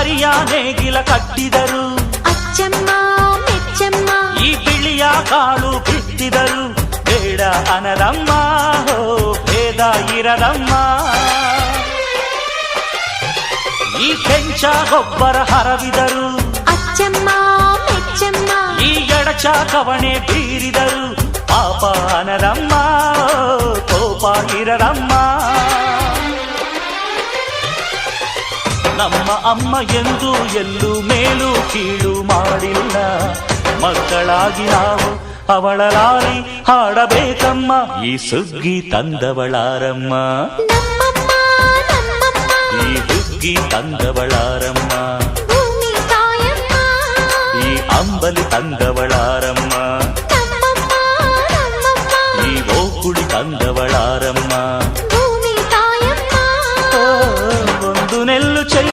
ಕರಿಯ ನೇಗಿಲ ಕಟ್ಟಿದರು, ಅಚ್ಚಮ್ಮ ಮೆಚ್ಚಮ್ಮ ಈ ಬಿಳಿಯ ಕಾಳು ಬಿತ್ತಿದರು. ಬೇಡ ಅನರಮ್ಮ ಹೋ ಭೇದ ಇರದಮ್ಮ, ಈ ಕೆಂಚ ಗೊಬ್ಬರ ಹರವಿದರು, ಅಚ್ಚಮ್ಮ ಮೆಚ್ಚಮ್ಮ ಈ ಎಡಚ ಕವಣೆ ಬೀರಿದರು. ಪಾಪ ಅನರಮ್ಮ ಕೋಪ ಇರದಮ್ಮ. ನಮ್ಮ ಅಮ್ಮ ಎಂದು ಎಲ್ಲೂ ಮೇಲು ಕೀಳು ಮಾಡಿಲ್ಲ, ಮಕ್ಕಳಾಗಿ ನಾವು ಅವಳ ಲಾಲಿ ಹಾಡಬೇಕಮ್ಮ. ಈ ಸುಗ್ಗಿ ತಂದವಳಾರಮ್ಮ, ನಮ್ಮಮ್ಮ ನಮ್ಮಮ್ಮ ಈ ಹುಗ್ಗಿ ತಂದವಳಾರಮ್ಮ, ಭೂಮಿ ತಾಯಮ್ಮ ಈ ಅಂಬಲಿ ತಂದವಳಾರಮ್ಮ.